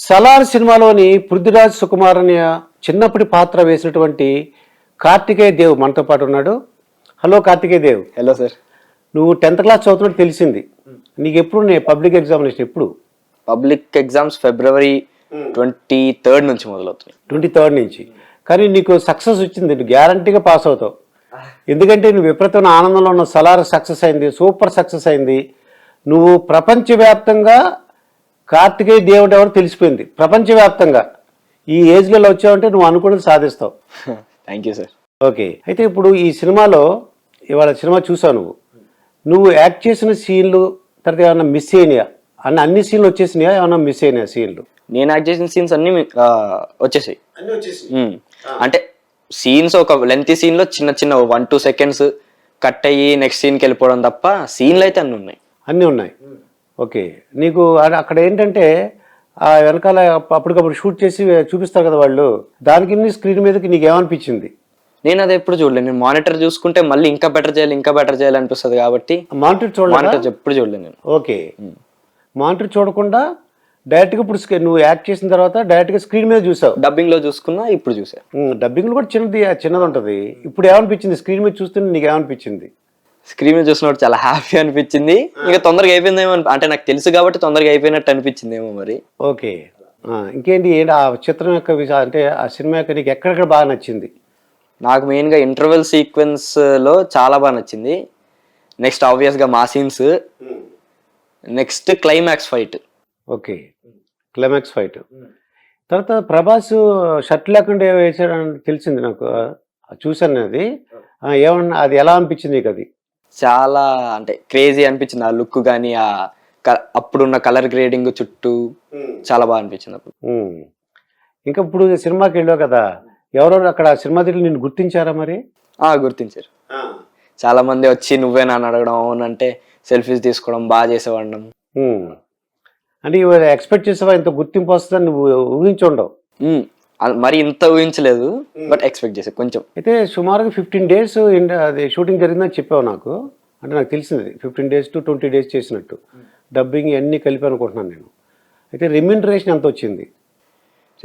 సలార్ సినిమాలోని పృథ్వీరాజ్ సుకుమార్ అనే చిన్నప్పటి పాత్ర వేసినటువంటి కార్తికేయ దేవ్ మనతో పాటు ఉన్నాడు. Hello Karthikeya Dev. Hello sir. నువ్వు 10th క్లాస్ చదువుతున్నట్టు తెలిసింది. నీకు ఎప్పుడు పబ్లిక్ ఎగ్జామినేషన్ ఎప్పుడు? పబ్లిక్ ఎగ్జామ్స్ ఫిబ్రవరి 23rd నుంచి మొదలవుతున్నాయి. 23rd నుంచి. కానీ నీకు సక్సెస్ వచ్చింది, నువ్వు గ్యారంటీగా పాస్ అవుతావు. ఎందుకంటే నువ్వు విపరీతమైన ఆనందంలో ఉన్న. సలార్ సక్సెస్ అయింది, సూపర్ సక్సెస్ అయింది. నువ్వు ప్రపంచవ్యాప్తంగా కార్తికేయ దేవుడు ఎవరు తెలిసిపోయింది ప్రపంచవ్యాప్తంగా. ఈ ఏజ్లో వచ్చావంటే నువ్వు అనుకున్నది సాధిస్తావు. Thank you sir. ఓకే, అయితే ఇప్పుడు ఈ సినిమాలో ఇవాళ సినిమా చూసావు, నువ్వు యాక్ట్ చేసిన సీన్లు తర్వాత ఏమైనా మిస్ అయినాయా? అన్ని సీన్లు వచ్చేసినాయా, ఏమైనా మిస్ అయినాయా సీన్లు? నేను యాక్ట్ చేసిన సీన్స్ అన్ని వచ్చేసాయి. అంటే సీన్స్ ఒక లెంతీ సీన్ లో చిన్న చిన్న 1-2 seconds కట్ అయ్యి నెక్స్ట్ సీన్కి వెళ్ళిపోవడం తప్ప సీన్లు అయితే అన్ని ఉన్నాయి. ఓకే, నీకు అక్కడ ఏంటంటే ఆ వెనకాల అప్పటికప్పుడు షూట్ చేసి చూపిస్తారు కదా వాళ్ళు, దానికి స్క్రీన్ మీదకి నీకు ఏమనిపించింది? నేను అది ఎప్పుడు చూడలేదు. నేను మానిటర్ చూసుకుంటే మళ్ళీ ఇంకా బెటర్ చేయాలి అనిపిస్తుంది కాబట్టి మానిటర్ ఎప్పుడు చూడలేదు నేను. ఓకే, మానిటర్ చూడకుండా డైరెక్ట్గా ఇప్పుడు నువ్వు యాక్ట్ చేసిన తర్వాత డైరెక్ట్గా స్క్రీన్ మీద చూసావు. డబ్బింగ్ లో చూసుకున్నా ఇప్పుడు చూసా. డబ్బింగ్ లో కూడా చిన్నది ఉంటుంది. ఇప్పుడు ఏమనిపించింది స్క్రీన్ మీద చూస్తుంటే నీకు ఏమనిపించింది? స్క్రీన్ మీద చూసినప్పుడు చాలా హ్యాపీ అనిపించింది. ఇంకా తొందరగా అయిపోయిందేమో అంటే నాకు తెలుసు కాబట్టి తొందరగా అయిపోయినట్టు అనిపించిందేమో మరి. ఓకే, ఇంకేంటి ఆ చిత్రం యొక్క అంటే ఆ సినిమా యొక్క నీకు ఎక్కడెక్కడ బాగా నచ్చింది? నాకు మెయిన్గా ఇంటర్వెల్ సీక్వెన్స్ లో చాలా బాగా నచ్చింది. నెక్స్ట్ ఆబ్వియస్గా మా scenes, next climax fight. Okay, climax fight తర్వాత ప్రభాస్ షర్ట్ లేకుండా వేసాడని తెలిసింది నాకు, చూసాను అది. ఏమన్నా అది ఎలా అనిపించింది నీకు? అది చాలా అంటే క్రేజీ అనిపించింది. ఆ లుక్ కానీ ఆ అప్పుడున్న కలర్ గ్రేడింగ్ చుట్టూ చాలా బాగా అనిపించింది అప్పుడు. ఇంకా ఇప్పుడు సినిమాకి వెళ్ళావు కదా, ఎవరెవరు అక్కడ సినిమా థియేటర్లు నిన్ను గుర్తించారా మరి? గుర్తించారు. చాలా మంది వచ్చి నువ్వేనా అని అడగడం, అవునంటే సెల్ఫీస్ తీసుకోవడం, బాగా చేసేవాడడం. అంటే ఎక్స్పెక్ట్ చేసేవా ఇంత గుర్తింపు వస్తుందని? నువ్వు ఊహించుండవు. మరి ఇంత ఊహించలేదు, బట్ ఎక్స్పెక్ట్ చేసే కొంచెం. అయితే సుమారుగా 15 days అది షూటింగ్ జరిగిందని చెప్పావు నాకు. అంటే నాకు తెలిసింది 15 days to 20 days చేసినట్టు, డబ్బింగ్ అన్నీ కలిపి అనుకుంటున్నాను నేను. అయితే రెమ్యూనరేషన్ ఎంత వచ్చింది?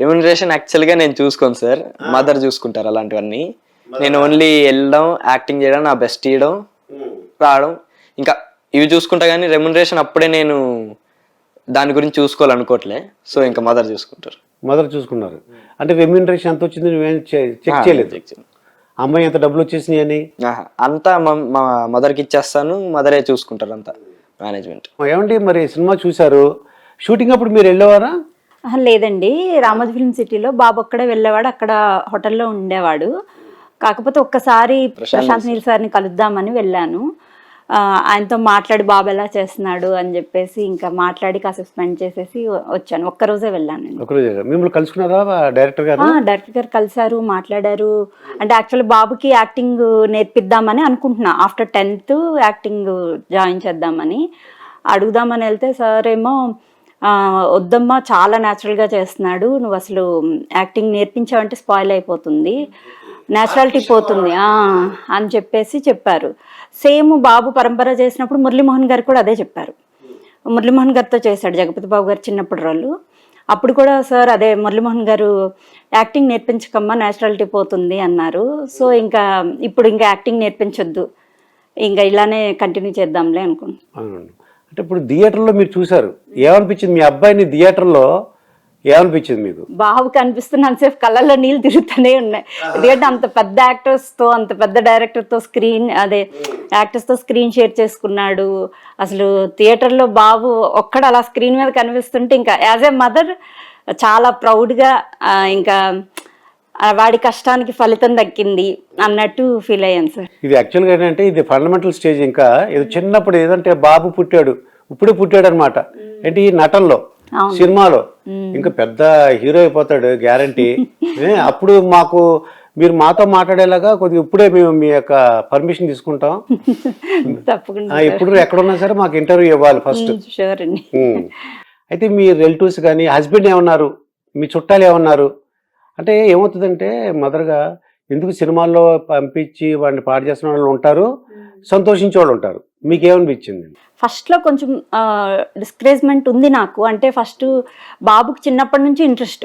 రెమ్యూనరేషన్ యాక్చువల్గా నేను చూసుకోను సార్, మదర్ చూసుకుంటారు అలాంటివన్నీ. నేను ఓన్లీ వెళ్ళడం, యాక్టింగ్ చేయడం, నా బెస్ట్ ఇవ్వడం, రావడం, ఇంకా ఇవి చూసుకుంటా. కానీ రెమ్యూనరేషన్ అప్పుడే నేను దాని గురించి చూసుకోవాలనుకోవట్లే. సో ఇంకా మదర్ చూసుకుంటారు. మదర్ చూసుకున్నారు. అంటే రెమ్యూనరేషన్ ఎంత వచ్చింది నువ్వేం చెక్ చేయలేదు? అమ్మాయి ఎంత డబ్బులు వచ్చేసినాయి అని అంతా మా మదర్కి ఇచ్చేస్తాను, మదరే చూసుకుంటారు అంతా మేనేజ్మెంట్. ఏమండి మరి సినిమా చూసారు, షూటింగ్ అప్పుడు మీరు వెళ్ళేవారా? లేదండి, రామోజీ ఫిల్మ్ సిటీలో బాబు ఒక్కడే వెళ్ళేవాడు, అక్కడ హోటల్లో ఉండేవాడు. కాకపోతే ఒక్కసారి ప్రశాంత్ నీల్ సార్ని కలుద్దామని వెళ్ళాను. ఆయనతో మాట్లాడి బాబు ఎలా చేస్తున్నాడు అని చెప్పేసి ఇంకా మాట్లాడి కాసేపు స్పెండ్ చేసేసి వచ్చాను. ఒక్కరోజే వెళ్ళాను నేను. మిమ్మల్ని కలుసుకున్నారా డైరెక్టర్ గారు? డైరెక్టర్ గారు కలిసారు, మాట్లాడారు. అంటే యాక్చువల్లీ బాబుకి యాక్టింగ్ నేర్పిద్దామని అనుకుంటున్నా. ఆఫ్టర్ 10th యాక్టింగ్ జాయిన్ చేద్దామని అడుగుదామని వెళ్తే సార్ ఏమో వద్దమ్మా, చాలా న్యాచురల్గా చేస్తున్నాడు, నువ్వు అసలు యాక్టింగ్ నేర్పించావంటే స్పాయిల్ అయిపోతుంది, నేచురాలిటీ పోతుంది అని చెప్పేసి చెప్పారు. సేమ్ బాబు పరంపర చేసినప్పుడు మురళీమోహన్ గారు కూడా అదే చెప్పారు. మురళీమోహన్ గారితో చేశాడు జగపతి బాబు గారు చిన్నప్పుడు రోలు. అప్పుడు కూడా సార్ అదే మురళీమోహన్ గారు యాక్టింగ్ నేర్పించకమ్మా, నేచురాలిటీ పోతుంది అన్నారు. సో ఇంకా ఇప్పుడు ఇంకా యాక్టింగ్ నేర్పించొద్దు, ఇంకా ఇలానే కంటిన్యూ చేద్దాంలే అనుకుంటున్నాను. అంటే ఇప్పుడు థియేటర్లో మీరు చూసారు, ఏమనిపించింది మీ అబ్బాయిని థియేటర్లో? ఏమనిపించింది మీకు? బాబుకి అనిపిస్తున్నంతసేపు కళ్ళల్లో నీళ్ళు తిరుగుతూనే ఉన్నాయి. ఎందుకంటే అంత పెద్ద యాక్టర్స్తో, అంత పెద్ద డైరెక్టర్తో యాక్టర్స్తో స్క్రీన్ షేర్ చేసుకున్నాడు. అసలు థియేటర్లో బాబు ఒక్కడ అలా స్క్రీన్ మీద కనిపిస్తుంటే ఇంకా యాజ్ ఏ మదర్ చాలా ప్రౌడ్గా, ఇంకా వాడి కష్టానికి ఫలితం దక్కింది అన్నట్టు ఫీల్ అయ్యాను సార్. ఇది యాక్చువల్గా ఏంటంటే ఇది ఫండమెంటల్ స్టేజ్. ఇంకా ఇది చిన్నప్పుడు ఏదంటే బాబు పుట్టాడు, ఇప్పుడే పుట్టాడు అనమాట. ఏంటి నటనలో, సినిమాలో ఇంకా పెద్ద హీరో అయిపోతాడు గ్యారంటీ. అప్పుడు మీరు మాతో మాట్లాడేలాగా కొద్దిగా ఇప్పుడే మేము మీ యొక్క పర్మిషన్ తీసుకుంటాం. ఇప్పుడు ఎక్కడున్నా సరే మాకు ఇంటర్వ్యూ ఇవ్వాలి ఫస్ట్. అయితే మీ రిలేటివ్స్ కానీ హస్బెండ్ ఏమన్నారు, మీ చుట్టాలు ఏమన్నారు? అంటే ఏమవుతుందంటే మదర్గా ఎందుకు సినిమాల్లో పంపించి వాడిని పాడు చేస్తున్న వాళ్ళు ఉంటారు, సంతోషించే వాళ్ళు ఉంటారు. మీకేమనిపించింది? ఫస్ట్లో కొంచెం డిస్కరేజ్మెంట్ ఉంది నాకు. అంటే ఫస్ట్ బాబుకి చిన్నప్పటి నుంచి ఇంట్రెస్ట్,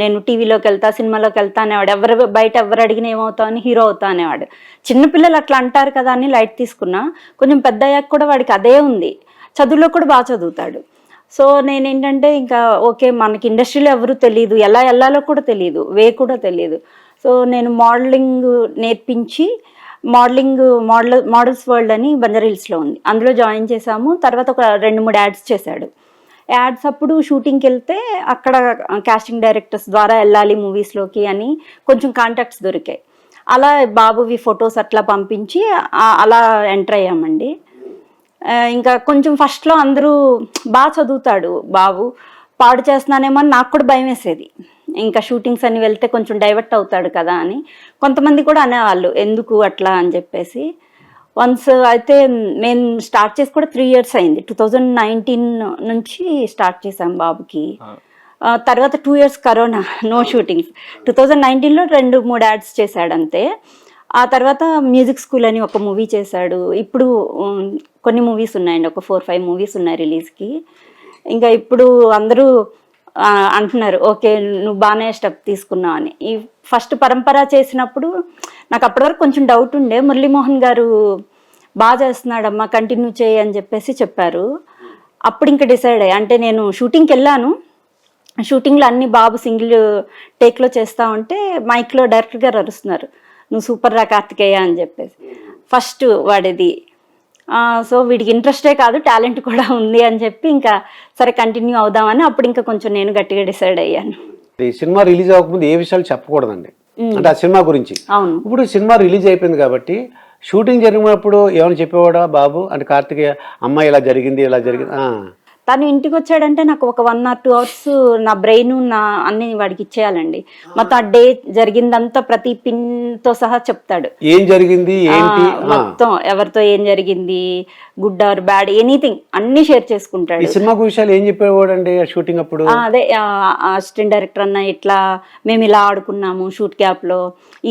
నేను టీవీలోకి వెళ్తా, సినిమాలోకి వెళ్తా అనేవాడు. బయట ఎవరు అడిగినా ఏమవుతావు అని, హీరో అవుతా అనేవాడు. చిన్నపిల్లలు అట్లా అంటారు కదా అని లైట్ తీసుకున్నా. కొంచెం పెద్ద అయ్యాక కూడా వాడికి అదే ఉంది. చదువులో కూడా బాగా చదువుతాడు. సో నేనేంటంటే ఇంకా ఓకే, మనకి ఇండస్ట్రీలో ఎవరు తెలియదు, ఎలా వెళ్ళాలో కూడా తెలియదు, కూడా తెలియదు. సో నేను మోడలింగ్ నేర్పించి, మోడల్స్ వరల్డ్ అని బంజారాహిల్స్లో ఉంది, అందులో జాయిన్ చేశాము. తర్వాత ఒక 2-3 యాడ్స్ చేశాడు. యాడ్స్ అప్పుడు షూటింగ్కి వెళ్తే అక్కడ కాస్టింగ్ డైరెక్టర్స్ ద్వారా వెళ్ళాలి మూవీస్లోకి అని కొంచెం కాంటాక్ట్స్ దొరికాయి. అలా బాబువి ఫొటోస్ అట్లా పంపించి అలా ఎంటర్ అయ్యామండి. ఇంకా కొంచెం ఫస్ట్లో అందరూ బాగా చదువుతాడు బాబు, పాడు చేస్తున్నానేమో అని నాకు కూడా భయం వేసేది. ఇంకా షూటింగ్స్ అని వెళ్తే కొంచెం డైవర్ట్ అవుతాడు కదా అని కొంతమంది కూడా అనేవాళ్ళు, ఎందుకు అట్లా అని చెప్పేసి. వన్స్ అయితే మేము స్టార్ట్ చేసి కూడా 3 years అయింది. 2019 నుంచి స్టార్ట్ చేసాం బాబుకి. తర్వాత 2 years కరోనా, నో షూటింగ్స్. 2019లో 2-3 యాడ్స్ చేశాడు అంతే. ఆ తర్వాత మ్యూజిక్ స్కూల్ అని ఒక మూవీ చేశాడు. ఇప్పుడు కొన్ని మూవీస్ ఉన్నాయండి, ఒక 4-5 మూవీస్ ఉన్నాయి రిలీజ్కి. ఇంకా ఇప్పుడు అందరూ అంటున్నారు, ఓకే నువ్వు బాగానే స్టెప్ తీసుకున్నావు అని. ఈ ఫస్ట్ పరంపర చేసినప్పుడు నాకు అప్పటి వరకు కొంచెం డౌట్ ఉండే. మురళీమోహన్ గారు బాగా చేస్తున్నాడమ్మా, కంటిన్యూ చేయి అని చెప్పారు. అప్పుడు ఇంకా డిసైడ్ అయ్యా. అంటే నేను షూటింగ్కి వెళ్ళాను, షూటింగ్లో అన్ని బాబు సింగిల్ టేక్లో చేస్తా ఉంటే మైక్లో డైరెక్టర్ గారు అరుస్తున్నారు, నువ్వు సూపర్ రా కార్తికేయ అని చెప్పేసి. ఫస్ట్ వాడిది. సో వీడికి ఇంట్రెస్టే కాదు, టాలెంట్ కూడా ఉంది అని చెప్పి ఇంకా సరే కంటిన్యూ అవుదామని అప్పుడు ఇంకా కొంచెం నేను గట్టిగా డిసైడ్ అయ్యాను. ఈ సినిమా రిలీజ్ అవ్వకముందు ఏ విషయాలు చెప్పకూడదండి, అంటే ఆ సినిమా గురించి. అవును. ఇప్పుడు సినిమా రిలీజ్ అయిపోయింది కాబట్టి షూటింగ్ జరిగినప్పుడు ఏమైనా చెప్పేవాడా బాబు, అంటే కార్తికేయ అమ్మాయి ఇలా జరిగింది ఇలా జరిగింది? తను ఇంటికి వచ్చాడంటే నాకు ఒక 1 or 2 hours నా బ్రెయిన్ అన్ని వాడికి ఇచ్చేయాలండి. మొత్తం ఆ డే జరిగిందంతా ప్రతి పిన్తో సహా చెప్తాడు, ఏం జరిగింది ఏంటి మొత్తం, ఎవరితో ఏం జరిగింది, గుడ్ ఆర్ బ్యాడ్, ఎనీథింగ్ అన్ని షేర్ చేసుకుంటాడు. ఈ సినిమా విషయాలు ఏం చెప్పేవాడు అండి షూటింగ్ అప్పుడు? అదే అసిస్టెంట్ డైరెక్టర్ అన్న ఇట్లా మేము ఇలా ఆడుకున్నాము షూట్ గ్యాప్ లో,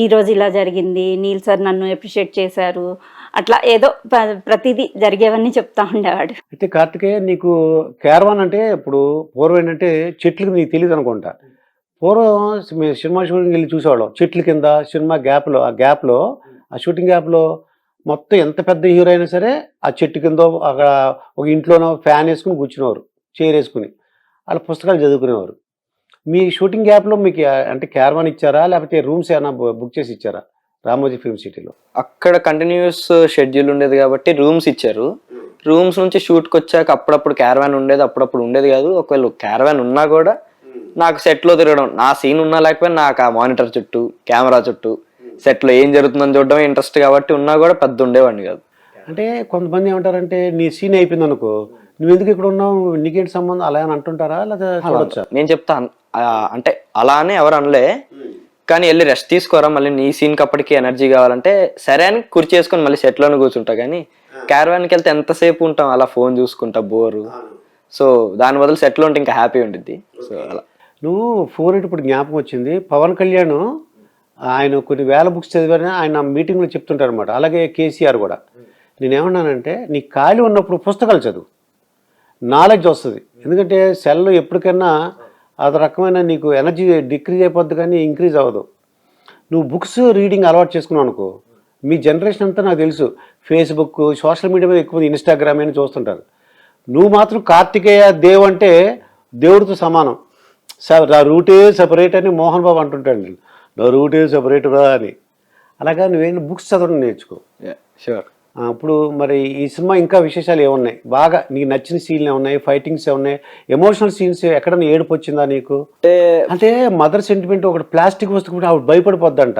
ఈ రోజు ఇలా జరిగింది, నీల్ సార్ నన్ను అప్రిషియేట్ చేశారు, అట్లా ఏదో ప్రతిదీ జరిగేవన్నీ చెప్తా ఉండేవాడు. అయితే కార్తికేయ, నీకు క్యారవాన్ అంటే ఇప్పుడు పూర్వం ఏంటంటే చెట్లకు నీకు తెలియదు అనుకుంటా. పూర్వం సినిమా షూటింగ్ వెళ్ళి చూసేవాళ్ళం, చెట్ల కింద సినిమా గ్యాప్లో, ఆ షూటింగ్ గ్యాప్లో మొత్తం ఎంత పెద్ద హీరో అయినా సరే ఆ చెట్టు కింద అక్కడ ఒక ఇంట్లోనో ఫ్యాన్ వేసుకుని కూర్చునేవారు, చైర్ వేసుకుని వాళ్ళ పుస్తకాలు చదువుకునేవారు. మీ షూటింగ్ గ్యాప్లో మీకు అంటే క్యారవాన్ ఇచ్చారా, లేకపోతే రూమ్స్ ఏమైనా బుక్ చేసి ఇచ్చారా రామోజీ ఫిల్మ్ సిటీలో? అక్కడ కంటిన్యూస్ షెడ్యూల్ ఉండేది కాబట్టి రూమ్స్ ఇచ్చారు. రూమ్స్ నుంచి షూట్కి వచ్చాక అప్పుడప్పుడు క్యారవాన్ ఉండేది, అప్పుడప్పుడు ఉండేది కాదు. ఒకవేళ క్యారవాన్ ఉన్నా కూడా నాకు సెట్లో తిరగడం, నా సీన్ ఉన్నా లేకపోయినా నాకు ఆ మానిటర్ చుట్టూ, కెమెరా చుట్టూ, సెట్లో ఏం జరుగుతుందని చూడడం ఇంట్రెస్ట్ కాబట్టి ఉన్నా కూడా పెద్ద ఉండేవాడిని కాదు. అంటే కొంతమంది ఏమంటారంటే నీ సీన్ అయిపోయింది అనుకో, నువ్వు ఎందుకు ఇక్కడ ఉన్నావు, నీకేంటి సంబంధం, అలా అని అంటుంటారా లేదా చూడొచ్చా? నేను చెప్తాను, అంటే అలా అని ఎవరు అనలే, కానీ వెళ్ళి రెస్ట్ తీసుకోరా, మళ్ళీ నీ సీన్కి అప్పటికి ఎనర్జీ కావాలంటే సరే అని కుర్చీ చేసుకొని మళ్ళీ సెట్లోనే కూర్చుంటా. కానీ క్యారవాన్కి వెళ్తే ఎంతసేపు ఉంటాం అలా ఫోన్ చూసుకుంటా, బోరు. సో దాని బదులు సెట్లో ఉంటే ఇంకా హ్యాపీ ఉండిద్ది. సో అలా నువ్వు ఫోన్ ఇప్పుడు జ్ఞాపకం వచ్చింది, పవన్ కళ్యాణ్ ఆయన కొన్ని వేల బుక్స్ చదివారని ఆయన మీటింగ్లో చెప్తుంటారు అనమాట. అలాగే కేసీఆర్ కూడా. నేనేమన్నానంటే నీ ఖాళీ ఉన్నప్పుడు పుస్తకాలు చదువు, నాలెడ్జ్ వస్తుంది. ఎందుకంటే సెల్లో ఎప్పటికైనా అది రకమైన నీకు ఎనర్జీ డిక్రీజ్ అయిపోద్ది కానీ ఇంక్రీజ్ అవ్వదు. నువ్వు బుక్స్ రీడింగ్ అలవాటు చేసుకున్నావు అనుకో, మీ జనరేషన్ అంతా నాకు తెలుసు ఫేస్బుక్, సోషల్ మీడియా మీద ఎక్కువ ఇన్స్టాగ్రామ్ అని చూస్తుంటారు. నువ్వు మాత్రం కార్తికేయ దేవ్ అంటే దేవుడితో సమానం. నా రూటే సెపరేట్ అని మోహన్ బాబు అంటుంటాడు, నా రూటే సెపరేట్ రా అని. అలాగా నువ్వేం బుక్స్ చదవడం నేర్చుకో. షూర్. ఇప్పుడు మరి ఈ సినిమా ఇంకా విశేషాలు ఏమున్నాయి, బాగా నీకు నచ్చిన సీన్లు ఏమున్నాయి, ఫైటింగ్స్ ఏమున్నాయి, ఎమోషనల్ సీన్స్ ఎక్కడన్నా ఏడుపు వచ్చిందా నీకు? అంటే మదర్ సెంటిమెంట్ ఒకటి ప్లాస్టిక్ వస్తువు ఆవిడ భయపడిపోద్దంట,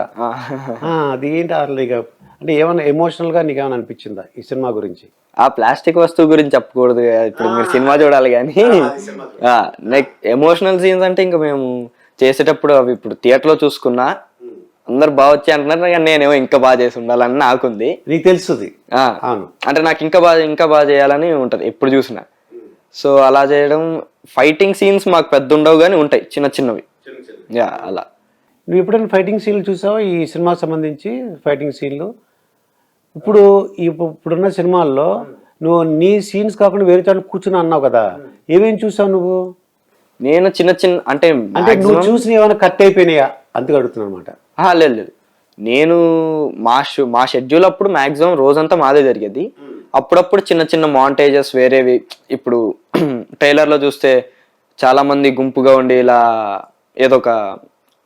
అది ఏంటి అసలు? ఇక అంటే ఏమన్నా ఎమోషనల్గా నీకు ఏమైనా అనిపించిందా ఈ సినిమా గురించి? ఆ ప్లాస్టిక్ వస్తువు గురించి చెప్పకూడదు, ఇప్పుడు మీరు సినిమా చూడాలి. కానీ నెక్స్ట్ ఎమోషనల్ సీన్స్ అంటే ఇంకా మేము చేసేటప్పుడు అవి ఇప్పుడు థియేటర్లో చూసుకున్నా అందరు బాగా వచ్చి అంటున్నారు, కానీ నేనేమో ఇంకా బాగా చేసి ఉండాలని నాకుంది. నీకు తెలుస్తుంది, అంటే నాకు ఇంకా బాగా చేయాలని ఉంటది ఎప్పుడు చూసినా. సో అలా చేయడం, ఫైటింగ్ సీన్స్ మాకు పెద్ద ఉండవు కానీ ఉంటాయి చిన్నవి. అలా నువ్వు ఎప్పుడైనా ఫైటింగ్ సీన్లు చూసావా ఈ సినిమాకి సంబంధించి? ఫైటింగ్ సీన్లు ఇప్పుడు ఇప్పుడున్న సినిమాల్లో నువ్వు నీ సీన్స్ కాకుండా వేరే చోట కూర్చుని అన్నావు కదా, ఏమేం చూసావు నువ్వు? నేను చిన్న చిన్న అంటే అంటే నువ్వు చూసిన ఏమైనా కట్ అయిపోయినాయా అందుకు అడుగుతున్నాను అనమాట. లేదు లేదు, నేను మా షెడ్యూల్ అప్పుడు మాక్సిమం రోజంతా మాదే జరిగేది. అప్పుడప్పుడు చిన్న చిన్న మాంటేజెస్ వేరేవి, ఇప్పుడు ట్రైలర్లో చూస్తే చాలా మంది గుంపుగా ఉండి ఇలా ఏదో ఒక,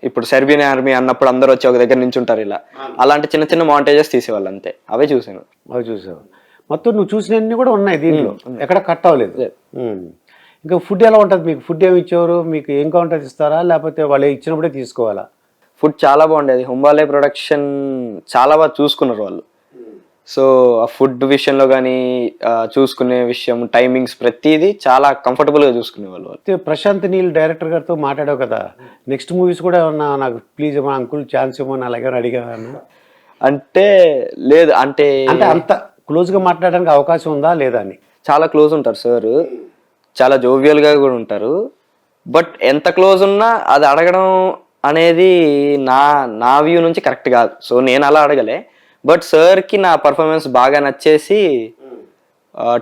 ఇప్పుడు సెర్బియన్ ఆర్మీ అన్నప్పుడు అందరూ వచ్చి ఒక దగ్గర నుంచి ఉంటారు ఇలా, అలాంటి చిన్న చిన్న మాంటేజెస్ తీసేవాళ్ళు అంతే, అవే చూసాను. అవి చూసావు. మొత్తం నువ్వు చూసినవన్నీ కూడా ఉన్నాయి దీంట్లో, ఎక్కడ కట్ అవ్వలేదు. ఇంకా ఫుడ్ ఎలా ఉంటుంది మీకు? ఫుడ్ ఏమి ఇచ్చేవారు? మీకు ఏం కావాలంటే ఇస్తారా, లేకపోతే వాళ్ళు ఇచ్చినప్పుడే తీసుకోవాలా? ఫుడ్ చాలా బాగుండేది. హుంబాలే ప్రొడక్షన్ చాలా బాగా చూసుకున్నారు వాళ్ళు. సో ఆ ఫుడ్ విషయంలో కానీ చూసుకునే విషయం, టైమింగ్స్, ప్రతిదీ చాలా కంఫర్టబుల్గా చూసుకునే వాళ్ళు. ప్రశాంత్ నీల్ డైరెక్టర్ గారితో మాట్లాడావు కదా, నెక్స్ట్ మూవీస్ కూడా ఏమన్నా నాకు ప్లీజ్ మా అంకుల్ ఛాన్స్ ఇవ్వమని అలాగే అడిగాను? అంటే లేదు, అంటే అంత క్లోజ్గా మాట్లాడడానికి అవకాశం ఉందా లేదా అని? చాలా క్లోజ్ ఉంటారు సార్, చాలా జోవియల్గా కూడా ఉంటారు. బట్ ఎంత క్లోజ్ ఉన్నా అది అడగడం అనేది నా వ్యూ నుంచి కరెక్ట్ కాదు. సో నేను అలా అడగలే. బట్ సార్కి నా పర్ఫార్మెన్స్ బాగా నచ్చేసి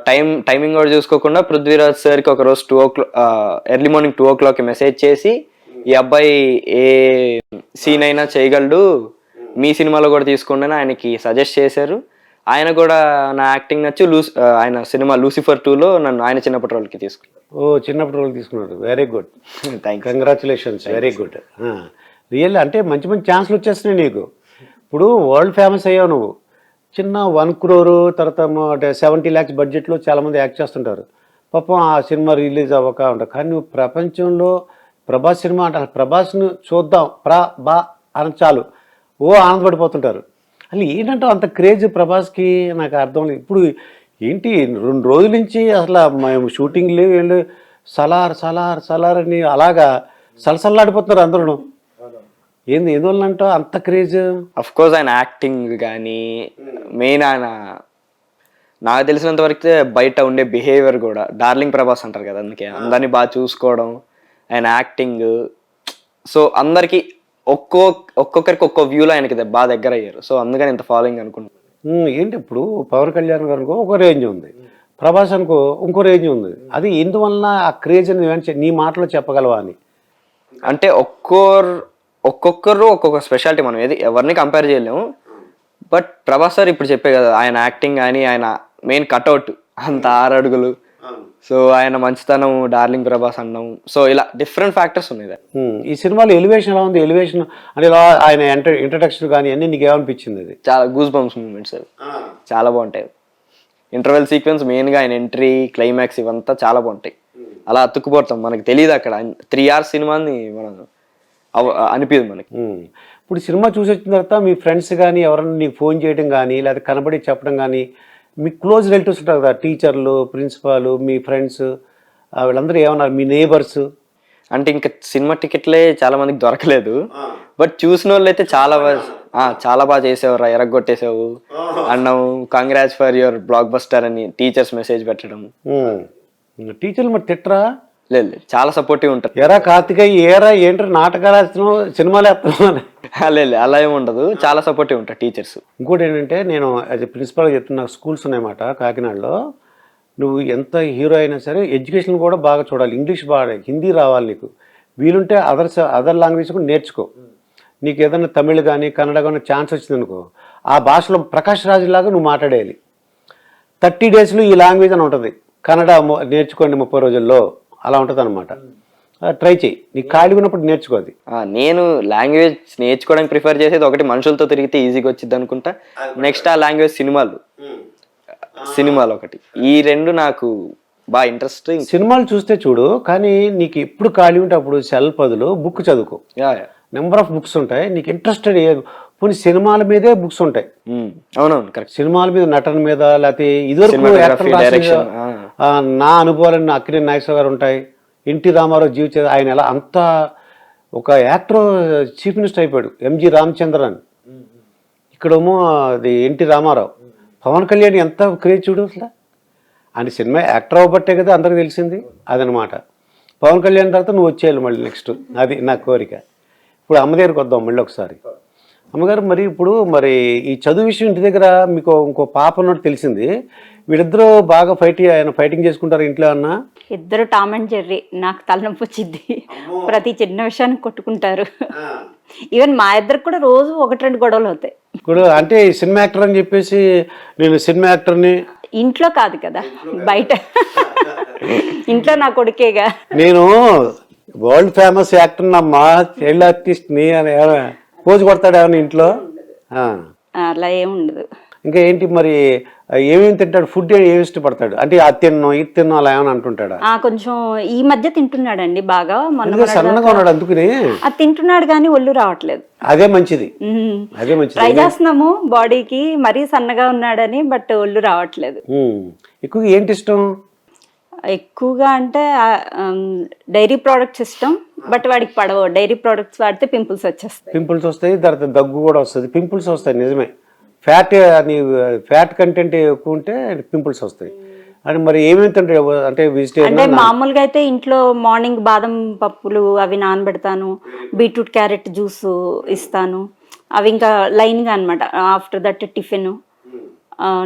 టైమింగ్ కూడా చూసుకోకుండా పృథ్వీరాజ్ సార్కి ఒక రోజు 2 o'clock early morning 2 o'clock message చేసి, ఈ అబ్బాయి ఏ సీన్ అయినా చేయగలడు, మీ సినిమాలో కూడా తీసుకోండి అని ఆయనకి సజెస్ట్ చేశారు. ఆయన కూడా నా యాక్టింగ్ నచ్చి ఆయన సినిమా లూసిఫర్ 2లో నన్ను ఆయన చిన్నప్పటి రోల్కి తీసుకున్నారు. చిన్నప్పటి రోల్ తీసుకున్నారు. Very good, thank you, congratulations, very good. Real అంటే మంచి మంచి ఛాన్స్లు వచ్చేస్తున్నాయి నీకు. ఇప్పుడు వరల్డ్ ఫేమస్ అయ్యావు నువ్వు. చిన్న 1 crore తర్వాత 70 lakhs బడ్జెట్లో చాలామంది యాక్ట్ చేస్తుంటారు. పాపం ఆ సినిమా రిలీజ్ అవ్వక ఉంటారు. కానీ నువ్వు ప్రపంచంలో ప్రభాస్ సినిమా అంటే ప్రభాస్ను చూద్దాం బా అని చాలు ఆనందపడిపోతుంటారు. అసలు ఏంటంటే అంత క్రేజ్ ప్రభాస్కి, నాకు అర్థం లేదు. ఇప్పుడు ఏంటి 2 రోజుల నుంచి అసలు మేము షూటింగ్ లేవు ఏం లేవు, సలార్ అని అలాగా సలసల్లాడిపోతున్నారు అందరూ. ఎందువల్ల అంట అంత క్రేజ్? అఫ్ కోర్స్ ఆయన యాక్టింగ్ కానీ, మెయిన్ ఆయన నాకు తెలిసినంత వరకు బయట ఉండే బిహేవియర్ కూడా, డార్లింగ్ ప్రభాస్ అంటారు కదా, అందుకే అందరినీ బాగా చూసుకోవడం, ఆయన యాక్టింగ్. సో అందరికి ఒక్కొక్కరికి ఒక్కో వ్యూలో ఆయనకి బాగా దగ్గర అయ్యారు. సో అందుకని ఇంత ఫాలోయింగ్ అనుకుంటున్నాను. ఏంటి ఇప్పుడు పవన్ కళ్యాణ్ గారు ఒక రేంజ్ ఉంది, ప్రభాస్ అనుకో ఇంకో రేంజ్ ఉంది. అది ఎందువల్ల ఆ క్రేజ్ అని నీ మాటలో చెప్పగలవా అని? అంటే ఒక్కొక్కరు ఒక్కొక్క స్పెషాలిటీ, మనం ఎవరిని కంపేర్ చేయలేము. బట్ ప్రభాస్ సార్ ఇప్పుడు చెప్పే కదా, ఆయన యాక్టింగ్ కానీ, ఆయన మెయిన్ కట్అవుట్ అంత 6 అడుగులు, సో ఆయన మంచితనం, డార్లింగ్ ప్రభాస్ అన్నాం. సో ఇలా డిఫరెంట్ ఫ్యాక్టర్స్ ఉన్నాయి. ఈ సినిమాలో ఎలివేషన్ ఎలా ఉంది? ఎలివేషన్ అంటే ఇలా ఆయన ఇంట్రడక్షన్ కానీ అన్ని నీకు ఏమనిపించింది? అది చాలా గూస్ బంప్స్ మూమెంట్స్, అవి చాలా బాగుంటాయి. ఇంటర్వెల్ సీక్వెన్స్ మెయిన్గా, ఆయన ఎంట్రీ, క్లైమాక్స్ ఇవంతా చాలా బాగుంటాయి. అలా అతుక్కుపోతాం, మనకు తెలియదు అక్కడ 3 hours సినిమాని మనం అనిపించదు మనకి. ఇప్పుడు సినిమా చూసి వచ్చిన తర్వాత మీ ఫ్రెండ్స్ కానీ ఎవరైనా నీకు ఫోన్ చేయడం కానీ, లేకపోతే కనబడి చెప్పడం కానీ, మీ క్లోజ్ రిలేటివ్స్ ఉంటారు కదా, టీచర్లు, ప్రిన్సిపాల్, మీ ఫ్రెండ్స్, వీళ్ళందరూ ఏమన్నారు? మీ నేబర్స్ అంటే ఇంకా సినిమా టికెట్లే చాలా మందికి దొరకలేదు. బట్ చూసిన వాళ్ళు అయితే చాలా బాగా చేసేవారు, ఎరగొట్టేసావు అన్నావు, congrats for your block buster అని టీచర్స్ మెసేజ్ పెట్టడం. టీచర్లు మరి తిట్టరా? లేదు, చాలా సపోర్టివ్ ఉంటారు. ఎరా కార్తికేయ ఏరా ఏంటో నాటకాలు వేస్తున్నావు, సినిమాలు వేస్తున్నావు? లేదు, అలా ఏమి ఉండదు, చాలా సపోర్టివ్ ఉంటారు టీచర్స్. ఇంకోటి ఏంటంటే, నేను యాజ్ ఎ ప్రిన్సిపల్గా చెప్తున్నా, నాకు స్కూల్స్ ఉన్నాయన్నమాట కాకినాడలో. నువ్వు ఎంత హీరో అయినా సరే ఎడ్యుకేషన్ కూడా బాగా చూడాలి, ఇంగ్లీష్ బాగా, హిందీ రావాలి నీకు, వీలుంటే అదర్ లాంగ్వేజ్ కూడా నేర్చుకో. నీకు ఏదైనా తమిళ్ కానీ కన్నడ కానీ ఛాన్స్ వచ్చిందనుకో, ఆ భాషలో ప్రకాష్ రాజ్ లాగా నువ్వు మాట్లాడేయాలి. 30 daysలో ఈ లాంగ్వేజ్ అని ఉంటుంది, కన్నడ నేర్చుకోండి 30 రోజుల్లో, అలా ఉంటుంది అనమాట. ట్రై చేయి, నీకు ఖాళీ ఉన్నప్పుడు నేర్చుకోది. నేను లాంగ్వేజ్ నేర్చుకోవడానికి ప్రిఫర్ చేసేది ఒకటి, మనుషులతో తిరిగితే ఈజీగా వచ్చింది అనుకుంటా. నెక్స్ట్ ఆ లాంగ్వేజ్ సినిమాలు ఒకటి, ఈ 2 నాకు బాగా ఇంట్రెస్ట్. సినిమాలు చూస్తే చూడు, కానీ నీకు ఎప్పుడు ఖాళీ ఉంటే అప్పుడు సెల్ బదులు బుక్ చదువుకో. నెంబర్ ఆఫ్ బుక్స్ ఉంటాయి, నీకు ఇంట్రెస్టెడ్. కొన్ని సినిమాల మీదే బుక్స్ ఉంటాయి. అవునవును, కరెక్ట్. సినిమాల మీద, నటన మీద, లేకపోతే ఇదివరకు నా అనుభవాలన్నీ అక్కినేని నాగేశ్వర గారు ఉంటాయి. ఎన్టీ రామారావు జీవిత, ఆయన ఎలా అంత ఒక యాక్టర్ చీఫ్ మినిస్టర్ అయిపోయాడు, ఎంజి రామచంద్రన్. ఇక్కడేమో అది ఎన్టీ రామారావు. పవన్ కళ్యాణ్ ఎంత క్రేజ్ చూడు అసలు. ఆయన సినిమా యాక్టర్ అవ్వబట్టే కదా అందరికి తెలిసింది, అదనమాట. పవన్ కళ్యాణ్ తర్వాత నువ్వు వచ్చేయాలి మళ్ళీ నెక్స్ట్, అది నా కోరిక. ఇప్పుడు అమ్మ దగ్గరికి వద్దాం మళ్ళీ ఒకసారి. అమ్మగారు మరి ఇప్పుడు మరి ఈ చదువు విషయం ఇంటి దగ్గర మీకు ఇంకో పాప ఉన్నట్టు తెలిసింది. వీళ్ళిద్దరూ బాగా ఫైటింగ్ చేసుకుంటారు ఇంట్లో అన్న? ఇద్దరు టామ్ అండ్ జెర్రీ. నాకు తలనొప్పి వచ్చింది, ప్రతి చిన్న విషయానికి కొట్టుకుంటారు. ఈవెన్ మా ఇద్దరికి కూడా రోజు 1-2 గొడవలు అవుతాయి. ఇప్పుడు అంటే సినిమా యాక్టర్ అని చెప్పేసి నేను సినిమా యాక్టర్ని ఇంట్లో కాదు కదా, బయట. ఇంట్లో నా కొడుకేగా. నేను వరల్డ్ ఫేమస్ యాక్టర్ అమ్మా, చైల్డ్ ఆర్టిస్ట్ని అని పోజు కొడతాడేమన్నా ఇంట్లో? అలా ఏమి ఉండదు. ఇంకా ఏంటి మరి ఏమేమి తింటాడు? ఫుడ్ ఏమి ఇష్టపడతాడు? అంటే అది తిన్నాం ఇది తిన్నాం అలా ఏమైనా అంటుంటాడా? కొంచెం ఈ మధ్య తింటున్నాడండి బాగా. సన్నగా ఉన్నాడు అందుకని అది తింటున్నాడు కానీ ఒళ్ళు రావట్లేదు. అదే మంచిది, అదే మంచిది. ట్రై చేస్తున్నాము బాడీకి, మరీ సన్నగా ఉన్నాడని, బట్ ఒళ్ళు రావట్లేదు. ఎక్కువగా ఏంటి ఇష్టం? ఎక్కువగా అంటే డైరీ ప్రోడక్ట్స్ ఇష్టం, బట్ వాడికి పడవు. డైరీ ప్రోడక్ట్స్ వాడితే పింపుల్స్ వచ్చేస్తాయి. పింపుల్స్ వస్తాయి, తర్వాత దగ్గు కూడా వస్తుంది, పింపుల్స్ వస్తాయి. నిజమే, ఫ్యాట్ కంటెంట్ ఎక్కువ ఉంటే పింపుల్స్ వస్తాయి. అని మరి ఏమేమి తింటాడు? అంటే వెజిటేరియన్ అంటే మామూలుగా అయితే ఇంట్లో మార్నింగ్ బాదం పప్పులు అవి నానబెడతాను, బీట్రూట్ క్యారెట్ జ్యూస్ ఇస్తాను. అవి ఇంకా లైన్గా అనమాట. ఆఫ్టర్ దట్ టిఫిన్,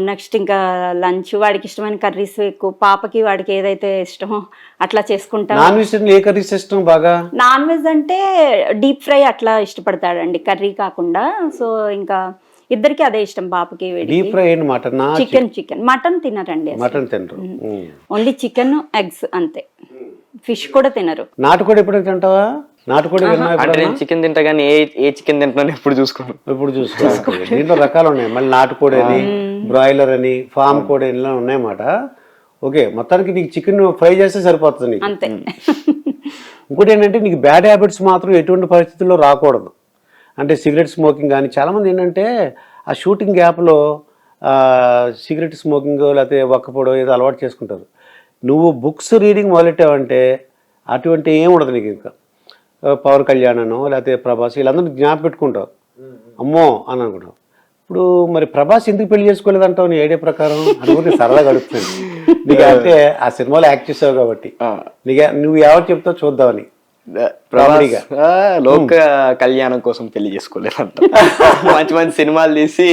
నెక్స్ట్ ఇంకా లంచ్. వాడికి ఇష్టమైన కర్రీస్ ఎక్కువ. పాపకి వాడికి ఏదైతే ఇష్టమో అట్లా చేసుకుంటాం. నాన్ వెజ్ ఏ కర్రీస్ ఇష్టం బాగా? నాన్ వెజ్ అంటే డీప్ ఫ్రై అట్లా ఇష్టపడతాడండి, కర్రీ కాకుండా. సో ఇంకా ఇద్దరికి అదే ఇష్టం, పాపకి. డీప్ ఫ్రై ఏంటి? మటన్? చికెన్. మటన్ తినరండి, మటన్ తినరు. ఓన్లీ చికెన్, ఎగ్స్ అంతే. ఫిష్ కూడా తినరు. నాటుకోడి ఎప్పుడైతే తింటావా? నాటుకోడి అంటే నేను చికెన్ తింటా కానీ ఏ చికెన్ తింటున్నాను ఎప్పుడు చూసుకోను. దీంట్లో రకాలు ఉన్నాయి. మళ్ళీ నాటుకోడి అని, బ్రాయిలర్ అని, ఫామ్ కోడి ఇలా ఉన్నాయన్నమాట. ఓకే, మొత్తానికి నీకు చికెన్ ఫ్రై చేస్తే సరిపోతుంది నీకు. అంతే. ఇంకోటి ఏంటంటే నీకు బ్యాడ్ హ్యాబిట్స్ మాత్రం ఎటువంటి పరిస్థితుల్లో రాకూడదు. అంటే సిగరెట్ స్మోకింగ్ కానీ. చాలామంది ఏంటంటే ఆ షూటింగ్ గ్యాప్లో సిగరెట్ స్మోకింగ్ లేకపోతే ఒక్కపొడో ఏదో అలవాటు చేసుకుంటారు. నువ్వు బుక్స్ రీడింగ్ మొదలెట్టావంటే అటువంటి ఏం ఉండదు నీకు. ఇంకా పవన్ కళ్యాణ్ అనో లేకపోతే ప్రభాస్ వీళ్ళందరూ జ్ఞాపకం పెట్టుకుంటావు, అమ్మో అని అనుకుంటావు. ఇప్పుడు మరి ప్రభాస్ ఎందుకు పెళ్లి చేసుకోలేదంటావు నీ ఐడియా ప్రకారం? అనుకుంటే సరదాగా గడుపుతుంది నీకు. అంటే ఆ సినిమాలో యాక్ట్ చేసావు కాబట్టి నువ్వు ఎవరు చెప్తావు చూద్దామని. లోక కళ్యాణం కోసం పెళ్లి చేసుకోలేదంట. మంచి మంచి సినిమాలు తీసి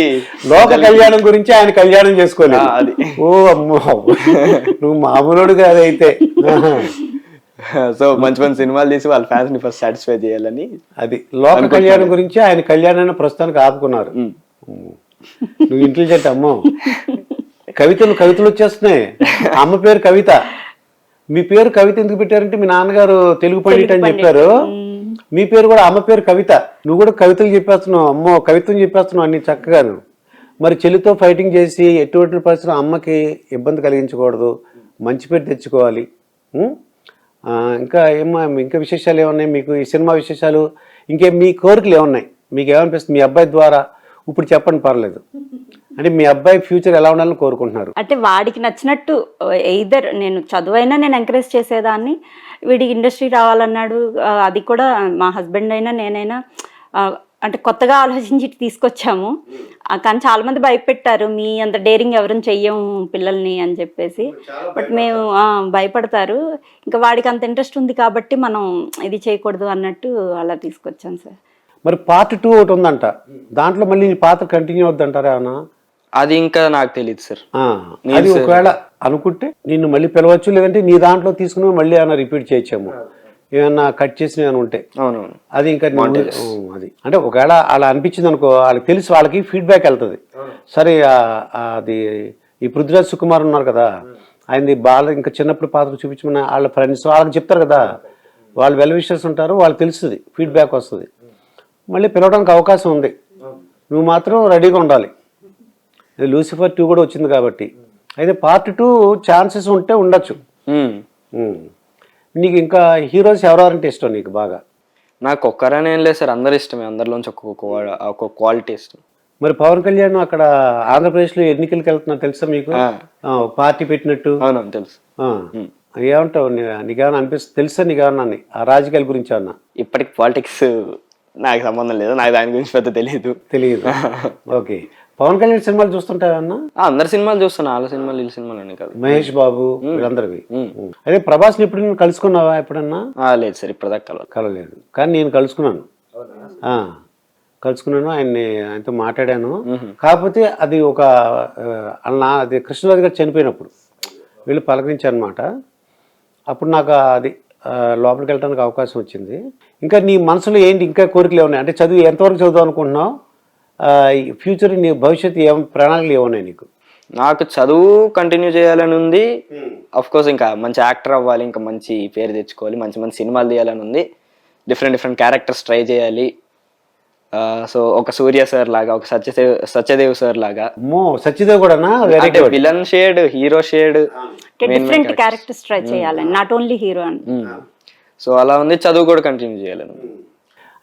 లోక కళ్యాణం గురించి ఆయన కళ్యాణం చేసుకోలేదు. అది ఓ అమ్మో, నువ్వు మామూలుడు కాదైతే. సో మంచి మంచి సినిమాలు తీసి వాళ్ళ ఫ్యాన్స్ ని ఫస్ట్ సాటిస్ఫై చేయాలని. అది లోక కళ్యాణం గురించి ఆయన కళ్యాణాన్ని ప్రస్తుతానికి ఆపుకున్నారు. నువ్వు ఇంటెలిజెంట్ అమ్మో. కవితలు వచ్చేస్తున్నాయి. అమ్మ పేరు కవిత, మీ పేరు కవిత ఎందుకు పెట్టారంటే మీ నాన్నగారు తెలుగు పండిట్ అని చెప్పారు. మీ పేరు కూడా అమ్మ పేరు కవిత. నువ్వు కూడా కవితలు చెప్పేస్తున్నావు, అమ్మో కవితలు చెప్పేస్తున్నావు అన్ని చక్కగాను. మరి చెల్లితో ఫైటింగ్ చేసి ఎటువంటి పరిస్థితుల్లో అమ్మకి ఇబ్బంది కలిగించకూడదు, మంచి పేరు తెచ్చుకోవాలి. ఇంకా విశేషాలు ఏమున్నాయి మీకు? ఈ సినిమా విశేషాలు ఇంకేం మీ కోరికలు ఏమున్నాయి? మీకు ఏమనిపిస్తుంది మీ అబ్బాయి ద్వారా? ఇప్పుడు చెప్పండి పర్లేదు. అంటే మీ అబ్బాయి ఫ్యూచర్ ఎలా ఉండాలని కోరుకుంటున్నారు? అంటే వాడికి నచ్చినట్టు ఎయిదర్ నేను చదువైనా నేను ఎంకరేజ్ చేసేదాన్ని, వీడికి ఇండస్ట్రీ రావాలన్నాడు. అది కూడా మా హస్బెండ్ అయినా నేనైనా అంటే కొత్తగా ఆలోచించి తీసుకొచ్చాము. కానీ చాలా మంది భయపెట్టారు, మీ అంత డేరింగ్ ఎవరిని చెయ్యము పిల్లల్ని అని చెప్పేసి. బట్ మేము భయపడతారు. ఇంకా వాడికి అంత ఇంట్రెస్ట్ ఉంది కాబట్టి మనం ఇది చేయకూడదు అన్నట్టు అలా తీసుకొచ్చాను సార్. మరి పార్ట్ 2 ఒకటి ఉందంట, దాంట్లో మళ్ళీ పాత్ర కంటిన్యూ అవుద్దంటారా ఏమన్నా? అది ఇంకా నాకు తెలియదు సార్. అది ఒకవేళ అనుకుంటే నిన్ను మళ్ళీ పిలవచ్చు, లేదంటే నీ దాంట్లో తీసుకుని మళ్ళీ ఏమైనా రిపీట్ చేయొచ్చాము, ఏమన్నా కట్ చేసిన ఉంటే. అవునవును, అది ఇంకా అది అంటే ఒకవేళ అలా అనిపించింది అనుకో, వాళ్ళకి తెలిసి వాళ్ళకి ఫీడ్బ్యాక్ వెళ్తుంది. సరే అది ఈ పృథ్వీరాజ్ సుకుమార్ ఉన్నారు కదా, ఆయనది బాగా ఇంకా చిన్నప్పుడు పాత్ర చూపించమని వాళ్ళ ఫ్రెండ్స్ వాళ్ళకి చెప్తారు కదా, వాళ్ళు వెల్ విషర్స్ ఉంటారు, వాళ్ళకి తెలుస్తుంది, ఫీడ్బ్యాక్ వస్తుంది, మళ్ళీ పిలవడానికి అవకాశం ఉంది. నువ్వు మాత్రం రెడీగా ఉండాలి. లూసిఫర్ 2 కూడా వచ్చింది కాబట్టి. అయితే పార్ట్ 2 ఛాన్సెస్ ఉంటే ఉండొచ్చు. నీకు ఇంకా హీరోస్ ఎవరెవరంటే ఇష్టం నీకు బాగా? నాకు ఒక్కరనే ఏం లేదు సార్, అందరు ఇష్టమే. అందరిలోంచి ఒక్కొక్క క్వాలిటీ ఇష్టం. మరి పవన్ కళ్యాణ్ అక్కడ ఆంధ్రప్రదేశ్లో ఎన్నికలకు వెళ్తున్నా తెలుసా మీకు? పార్టీ పెట్టినట్టు. అవునవును తెలుసు. ఏమంటావు? నీకేమన్నా అనిపిస్తుంది? తెలుసా నీకేమన్నా ఆ రాజకీయాల గురించి? అన్నా ఇప్పటికి పాలిటిక్స్ నాకు సంబంధం లేదు, నాకు దాని గురించి పెద్ద తెలియదు. ఓకే. పవన్ కళ్యాణ్ సినిమాలు చూస్తుంటావన్నా? అందరి సినిమాలు చూస్తున్నా, వాళ్ళ సినిమాలు వీళ్ళ సినిమాలు అని కాదు. మహేష్ బాబు వీళ్ళందరివి. అదే ప్రభాస్ ని ఎప్పుడు కలుసుకున్నావా ఎప్పుడన్నా? లేదు సార్, ఇప్పటిదాకా కలవలేదు. కానీ నేను కలుసుకున్నాను. కలుసుకున్నాను, ఆయనతో మాట్లాడాను. కాకపోతే అది ఒక అది కృష్ణరాజు గారు చనిపోయినప్పుడు వీళ్ళు పలకరించారు అనమాట. అప్పుడు నాకు అది లోపలికి వెళ్ళడానికి అవకాశం వచ్చింది. ఇంకా నీ మనసులో ఏంటి ఇంకా కోరికలు ఏమున్నాయి? అంటే చదువు ఎంతవరకు చదువు అనుకుంటున్నావు? ఫ్యూచర్ నీ భవిష్యత్తు ప్రణాళికలు ఏమున్నాయి నీకు? నాకు చదువు కంటిన్యూ చేయాలని ఉంది. అఫ్ కోర్స్ ఇంకా మంచి యాక్టర్ అవ్వాలి, ఇంకా మంచి పేరు తెచ్చుకోవాలి, మంచి మంచి సినిమాలు తీయాలని ఉంది. డిఫరెంట్ క్యారెక్టర్స్ ట్రై చేయాలి. సో ఒక సూర్య సార్ లాగా, ఒక సత్యదేవ్ సార్ లాగా. సత్యదేవ్ కూడా villain shade, hero shade, different characters try చేయాలని, నాట్ ఓన్లీ హీరో అని. సో అలా ఉంది. చదువు కూడా కంటిన్యూ చేయాలని.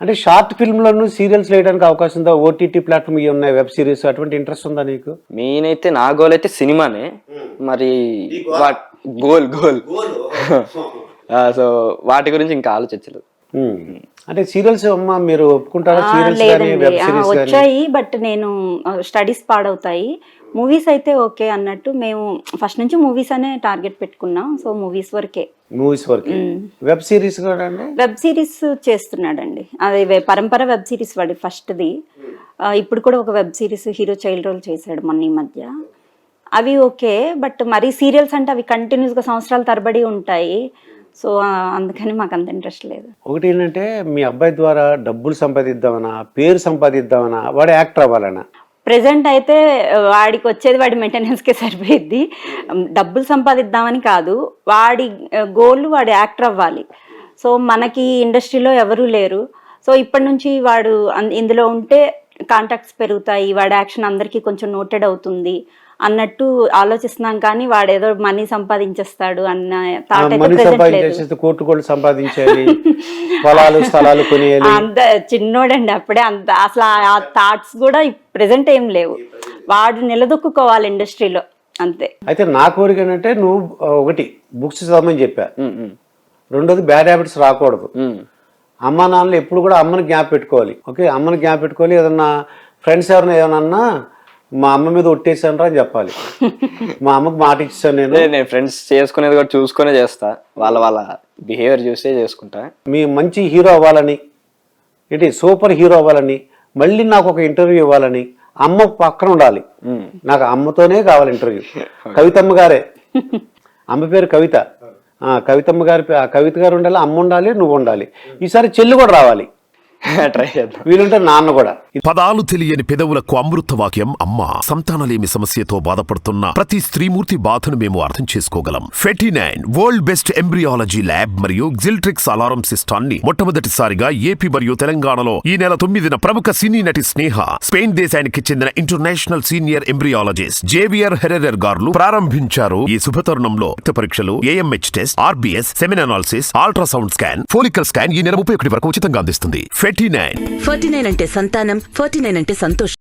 అంటే షార్ట్ ఫిల్మ్లను సీరియల్స్ వేయడానికి అవకాశం ఉందా? ఓటీటీ ప్లాట్ఫామ్ ఇవి ఉన్నాయి, వెబ్ సిరీస్, అటువంటి ఇంట్రెస్ట్ ఉందా నీకు? మెయిన్ అయితే నా గోల్ అయితే సినిమానే. మరి గోల్ సో వాటి గురించి ఇంకా ఆలోచించలేదు. అంటే సీరియల్స్ అమ్మా మీరు ఒప్పుకుంటారా? సీరియల్స్ కానీ వెబ్ సిరీస్ వచ్చాయి, బట్ నేను స్టడీస్ పాడవుతాయి. మూవీస్ అయితే ఓకే అన్నట్టు మేము ఫస్ట్ నుంచి మూవీస్ అనే టార్గెట్ పెట్టుకున్నాం. సో మూవీస్ వరకే. వెబ్ సిరీస్ కూడా అండి? వెబ్ సిరీస్ చేస్తున్నాడండి. అది పరంపర వెబ్ సిరీస్ వాడి ఫస్ట్ది. ఇప్పుడు కూడా ఒక web series hero child role చేశాడు మొన్న ఈ మధ్య. అవి ఓకే, బట్ మరీ సీరియల్స్ అంటే అవి కంటిన్యూస్గా సంవత్సరాల తరబడి ఉంటాయి. సో అందుకని మాకు అంత ఇంట్రెస్ట్ లేదు. ఒకటి ఏంటంటే మీ అబ్బాయి ద్వారా డబ్బులు సంపాదిద్దామనా, పేరు సంపాదిద్దామనా, వాడు యాక్టర్ అవ్వాలనా? ప్రెసెంట్ అయితే వాడికి వచ్చేది వాడి మెయింటెనెన్స్కే సరిపోయిద్ది. డబ్బులు సంపాదిద్దామని కాదు, వాడి గోల్ వాడు యాక్టర్ అవ్వాలి. సో మనకి ఇండస్ట్రీలో ఎవరూ లేరు. సో ఇప్పటి నుంచి వాడు ఇందులో ఉంటే కాంటాక్ట్స్ పెరుగుతాయి, వాడి యాక్షన్ అందరికీ కొంచెం నోటెడ్ అవుతుంది అన్నట్టు ఆలోచిస్తున్నాం. కానీ వాడు ఏదో మనీ సంపాదించేస్తాడు అన్న థాట్ అయితే కోట్లు సంపాదించాలి, పొలాలు స్థలాలు కొనేయాలి, అంత చిన్నోడండి అప్పుడే. అంత అసలు ఆ థాట్స్ కూడా ప్రెసెంట్ ఏం లేవు. వాడు నిలదొక్కుకోవాలి ఇండస్ట్రీలో, అంతే. అయితే నా కోరిక ఏంటంటే నువ్వు ఒకటి బుక్స్ చదవమని చెప్పా, రెండోది బ్యాడ్ హ్యాబిట్స్ రాకూడదు. అమ్మా నాన్నలు ఎప్పుడు కూడా అమ్మని జ్ఞాప పెట్టుకోవాలి. ఓకే, అమ్మని జ్ఞాప పెట్టుకోవాలి. ఏదన్నా ఫ్రెండ్స్ ఎవరైనా ఏమన్నా మా అమ్మ మీద ఒట్టేసాను రా అని చెప్పాలి. మా అమ్మకు మాట ఇచ్చాను నేను ఫ్రెండ్స్ చేసుకునేది కూడా చూసుకునే చేస్తా, వాళ్ళ బిహేవియర్ చూసే చేసుకుంటా. మీ మంచి హీరో అవ్వాలని, ఏంటి సూపర్ హీరో అవ్వాలని, మళ్ళీ నాకు ఒక ఇంటర్వ్యూ ఇవ్వాలని, అమ్మ పక్కన ఉండాలి. నాకు అమ్మతోనే కావాలి ఇంటర్వ్యూ. కవితమ్మ గారే, అమ్మ పేరు కవిత. కవితమ్మ గారి కవిత గారు ఉండాలి, అమ్మ ఉండాలి, నువ్వు ఉండాలి. ఈసారి చెల్లి కూడా రావాలి, ట్రై చేద్దాం. వీలుంటే నాన్న కూడా. పదాలు తెలియని పెదవులకు అమృత వాక్యం అమ్మ. సంతానలేమి సమస్యతో బాధపడుతున్న ప్రతి స్త్రీమూర్తి బాధను మేము అర్థం చేసుకోగలం. ఫెటినైన్ వరల్డ్ బెస్ట్ ఎంబ్రియాలజీ ల్యాబ్ మరియు జిల్ట్రిక్స్ అలారం సిస్టాన్ని మొట్టమొదటిసారిగా ఏపీ మరియు తెలంగాణలో ఈ నెల 9న ప్రముఖ సినీ నటి స్నేహ, స్పెయిన్ దేశానికి చెందిన international senior embryologist Javier Herrera గారు ప్రారంభించారు. ఈ శుభతరుణంలో రక్త పరీక్షలు, AMH test, RBS, semen analysis, ultrasound scan, follicle scan ఈ నెల 31 వరకు ఉచితంగా అందిస్తుంది. 49 49 అంటే సంతానం, 49 అంటే సంతోషం.